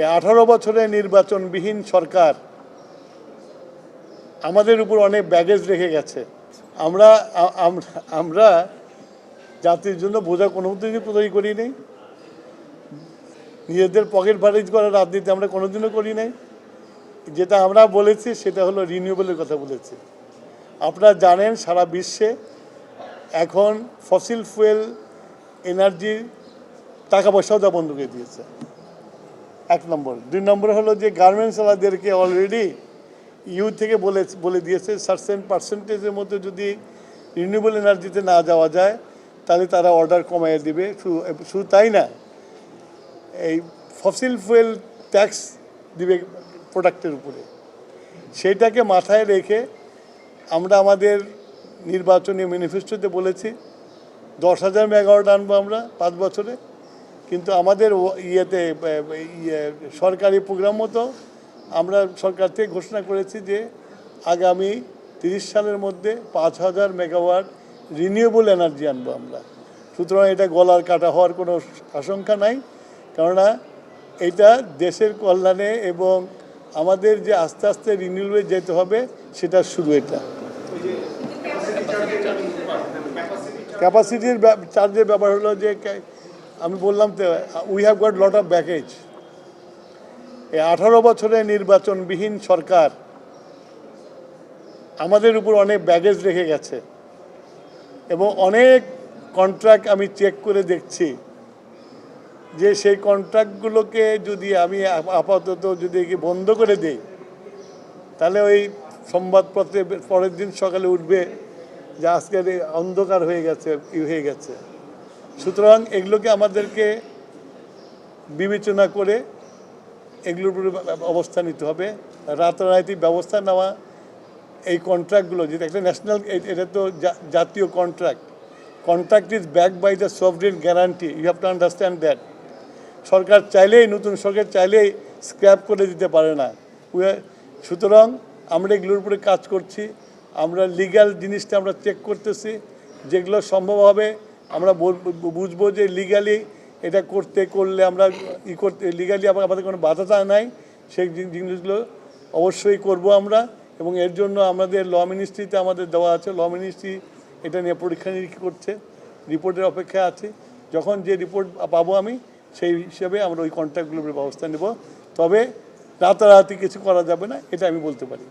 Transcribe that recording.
এই 18 বছরের নির্বাচনবিহীন সরকার আমাদের উপর অনেক ব্যাগেজ রেখে গেছে। আমরা আমরা জাতির জন্য বোঝা কোনো দিনই তৈরি করি নাই, নিজেদের পকেট ভারিজ করার রাজনীতি আমরা কোনোদিনও করি নাই। যেটা আমরা বলেছি সেটা হলো রিনিউয়েবলের কথা বলেছি। আপনারা জানেন সারা বিশ্বে এখন ফসিল ফুয়েল এনার্জি টাকা পয়সাও দেওয়া বন্ধ করে দিয়েছে, 1 নম্বর। 2 নম্বর হলো যে গার্মেন্টস ওয়ালাদেরকে অলরেডি ইউ থেকে বলে দিয়েছে সার্টেন পার্সেন্টেজের মধ্যে যদি রিনিউয়েবল এনার্জিতে না যাওয়া যায় তাহলে তারা অর্ডার কমাইয়ে দিবে। শুধু তাই না, এই ফসিল ফুয়েল ট্যাক্স দিবে প্রোডাক্টের উপরে। সেইটাকে মাথায় রেখে আমরা আমাদের নির্বাচনী ম্যানিফেস্টোতে বলেছি 10,000 মেগাওয়াট আনবো আমরা 5 বছরে। কিন্তু আমাদের সরকারি প্রোগ্রাম মতো আমরা সরকার থেকে ঘোষণা করেছি যে আগামী 30 সালের মধ্যে 5,000 মেগাওয়াট রিনিউয়েবল এনার্জি আনবো আমরা। সুতরাং এটা গলার কাটা হওয়ার কোনো আশঙ্কা নাই, কেননা এটা দেশের কল্যাণে এবং আমাদের যে আস্তে আস্তে রিনিউয়েবলে যেতে হবে সেটা শুরু। এটা ক্যাপাসিটির চার্জের ব্যাপার হলো যে আমি বললাম তো we have got lot of baggage. এই 18 বছরের নির্বাচনবিহীন সরকার আমাদের উপর অনেক ব্যাগেজ রেখে গেছে এবং অনেক কন্ট্রাক্ট আমি চেক করে দেখছি যে সেই কন্ট্রাক্টগুলোকে যদি আমি আপাতত যদি বন্ধ করে দিই তাহলে ওই সংবাদপত্রে পরের দিন সকালে উঠবে যে আজকের অন্ধকার হয়ে গেছে। সুতরাং এগুলোকে আমাদেরকে বিবেচনা করে এগুলোর উপরে অবস্থা নিতে হবে। রাতারাতি ব্যবস্থা নেওয়া, এই কন্ট্রাক্টগুলো যেটা একটা ন্যাশনাল, এটা তো জাতীয় contract is backed by the sovereign guarantee, you have to understand that. সরকার চাইলেই, নতুন সরকার চাইলেই স্ক্র্যাপ করে দিতে পারে না। সুতরাং আমরা এগুলোর উপরে কাজ করছি। আমরা লিগ্যাল জিনিসটা আমরা চেক করতেছি, যেগুলো সম্ভব হবে আমরা বুঝবো যে লিগ্যালি এটা করলে আমরা লিগ্যালি আমাদের কোনো বাধা নাই, সেই জিনিসগুলো অবশ্যই করব আমরা। এবং এর জন্য আমাদের ল মিনিস্ট্রিতে আমাদের দেওয়া আছে, ল মিনিস্ট্রি এটা নিয়ে পরীক্ষা নিরীক্ষা করছে, রিপোর্টের অপেক্ষায় আছে। যখন যে রিপোর্ট পাবো আমি সেই হিসাবে আমরা ওই কন্ট্রাক্টগুলোর ব্যবস্থা নেব। তবে রাতারাতি কিছু করা যাবে না, এটা আমি বলতে পারি।